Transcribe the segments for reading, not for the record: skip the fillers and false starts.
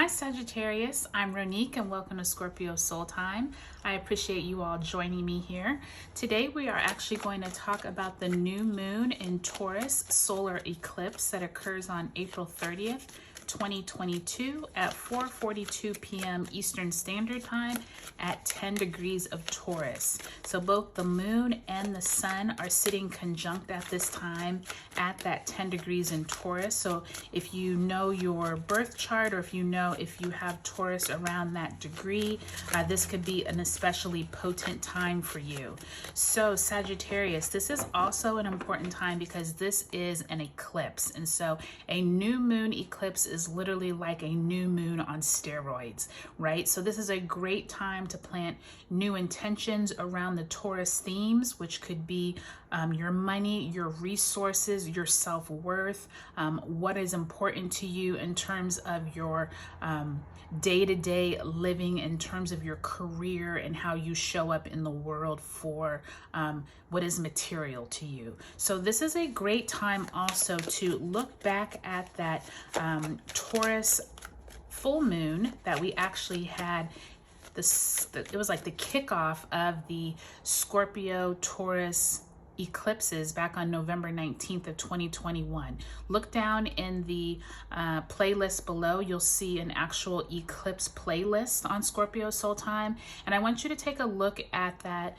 Hi Sagittarius, I'm Ronique and welcome to Scorpio Soul Time. I appreciate you all joining me here. Today we are actually going to talk about the new moon in Taurus Solar Eclipse that occurs on April 30th, 2022 at 4:42 p.m. Eastern Standard Time at 10 degrees of Taurus. So both the moon and the sun are sitting conjunct at this time at that 10 degrees in Taurus. So if you know your birth chart, or if you have Taurus around that degree, this could be an especially potent time for you. So Sagittarius, this is also an important time because this is an eclipse. And so a new moon eclipse is literally like a new moon on steroids, right? So this is a great time to plant new intentions around the Taurus themes, which could be your money, your resources, your self-worth, what is important to you in terms of your day-to-day living, in terms of your career and how you show up in the world for what is material to you. So this is a great time also to look back at that Taurus full moon that we actually had. It was like the kickoff of the Scorpio Taurus eclipses back on November 19th of 2021. Look down in the playlist below. You'll see an actual eclipse playlist on Scorpio Soul Time. And I want you to take a look at that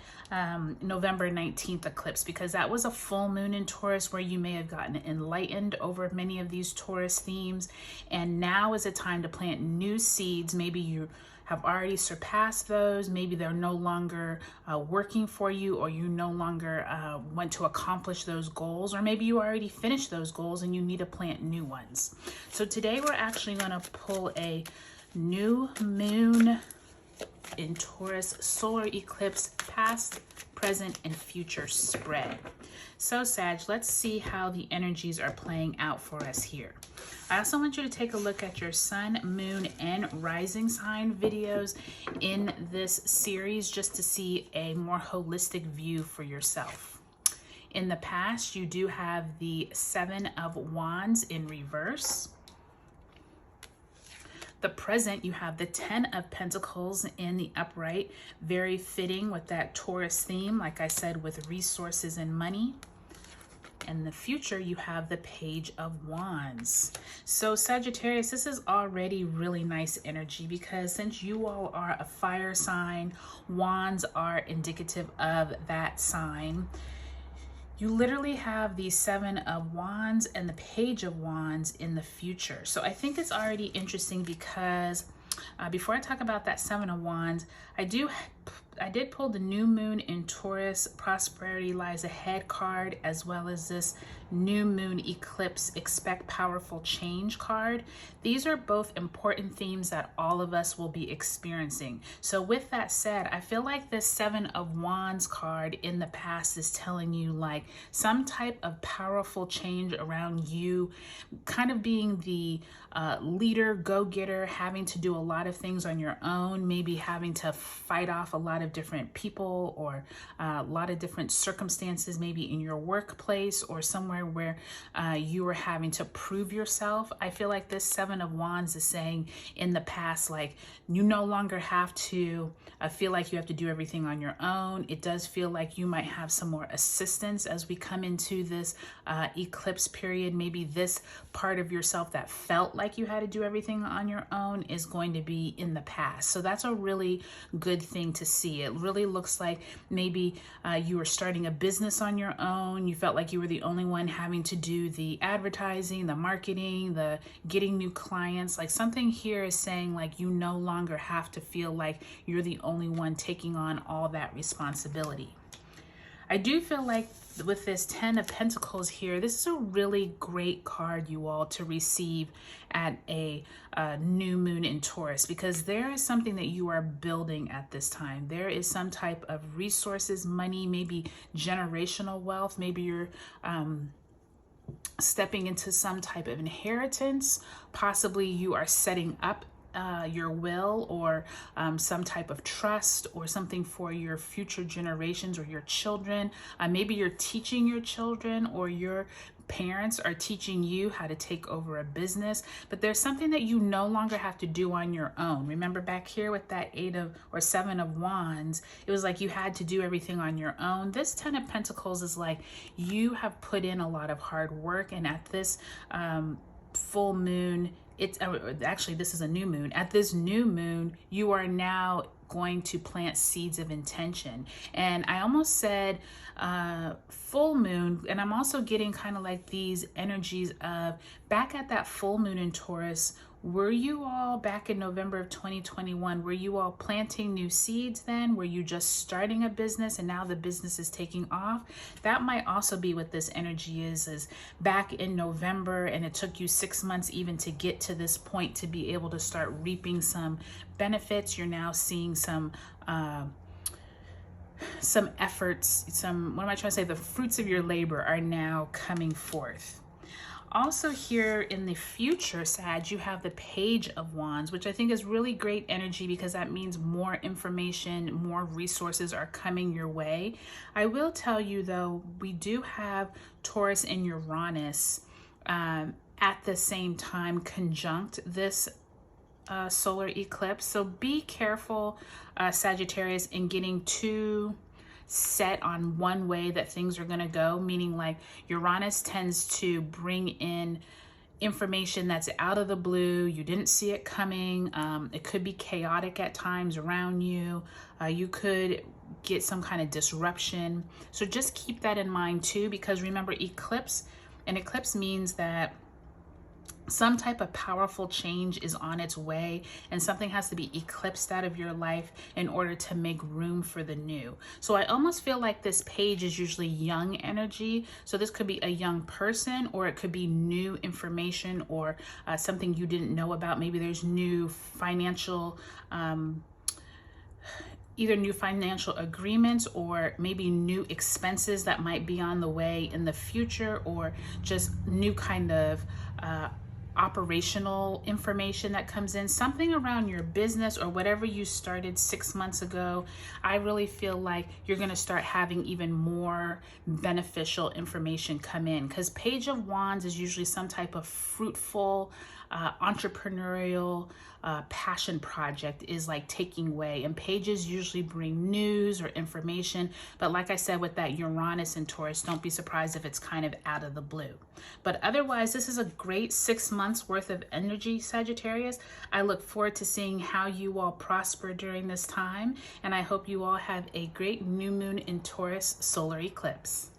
November 19th eclipse, because that was a full moon in Taurus where you may have gotten enlightened over many of these Taurus themes. And now is a time to plant new seeds. Maybe you have already surpassed those. Maybe they're no longer working for you, or you no longer want to accomplish those goals, or maybe you already finished those goals and you need to plant new ones. So today we're actually going to pull a new moon in Taurus solar eclipse past, present, and future spread. So Sag, let's see how the energies are playing out for us here. I also want you to take a look at your sun, moon, and rising sign videos in this series just to see a more holistic view for yourself. In the past, you do have the Seven of Wands in reverse. The present, you have the Ten of Pentacles in the upright, very fitting with that Taurus theme, like I said, with resources and money. And the future, you have the Page of Wands. So Sagittarius, this is already really nice energy, because since you all are a fire sign, wands are indicative of that sign. You literally have the Seven of Wands and the Page of Wands in the future. So I think it's already interesting because before I talk about that Seven of Wands, I did pull the new moon in Taurus, prosperity lies ahead card, as well as this new moon eclipse, expect powerful change card. These are both important themes that all of us will be experiencing. So with that said, I feel like this Seven of Wands card in the past is telling you like some type of powerful change around you, kind of being the leader, go-getter, having to do a lot of things on your own, maybe having to fight off a lot of different people or a lot of different circumstances, maybe in your workplace or somewhere where you are having to prove yourself. I feel like this Seven of Wands is saying in the past, like, you no longer have to feel like you have to do everything on your own. It does feel like you might have some more assistance as we come into this eclipse period. Maybe this part of yourself that felt like you had to do everything on your own is going to be in the past. So that's a really good thing to see. It really looks like maybe you were starting a business on your own. You felt like you were the only one having to do the advertising, the marketing, the getting new clients. Like something here is saying like you no longer have to feel like you're the only one taking on all that responsibility. I do feel like with this Ten of Pentacles here, this is a really great card, you all, to receive at a new moon in Taurus, because there is something that you are building at this time. There is some type of resources, money, maybe generational wealth. Maybe you're stepping into some type of inheritance. Possibly you are setting up your will, or some type of trust, or something for your future generations or your children. Maybe you're teaching your children, or your parents are teaching you how to take over a business, but there's something that you no longer have to do on your own. Remember back here with that 7 of Wands, it was like you had to do everything on your own. This 10 of Pentacles is like you have put in a lot of hard work, and at this full moon, it's actually, this is a new moon. At this new moon, you are now going to plant seeds of intention. And I almost said full moon, and I'm also getting kind of like these energies of back at that full moon in Taurus. Were you all back in November of 2021, were you all planting new seeds then? Were you just starting a business and now the business is taking off? That might also be what this energy is back in November, and it took you 6 months even to get to this point to be able to start reaping some benefits. You're now seeing some efforts, what am I trying to say? The fruits of your labor are now coming forth. Also here in the future, Sag, you have the Page of Wands, which I think is really great energy because that means more information, more resources are coming your way. I will tell you though, we do have Taurus and Uranus at the same time conjunct this solar eclipse. So be careful, Sagittarius, in getting too set on one way that things are going to go, meaning like Uranus tends to bring in information that's out of the blue. You didn't see it coming. It could be chaotic at times around you. You could get some kind of disruption. So just keep that in mind too, because remember, an eclipse means that some type of powerful change is on its way, and something has to be eclipsed out of your life in order to make room for the new. So I almost feel like this page is usually young energy. So this could be a young person, or it could be new information, or something you didn't know about. Maybe there's new financial either new financial agreements, or maybe new expenses that might be on the way in the future, or just new kind of operational information that comes in, something around your business or whatever you started 6 months ago. I really feel like you're going to start having even more beneficial information come in, because Page of Wands is usually some type of fruitful entrepreneurial passion project is like taking way, and pages usually bring news or information. But like I said, with that Uranus and Taurus, don't be surprised if it's kind of out of the blue. But otherwise, this is a great 6 months worth of energy, Sagittarius. I look forward to seeing how you all prosper during this time, and I hope you all have a great new moon in Taurus solar eclipse.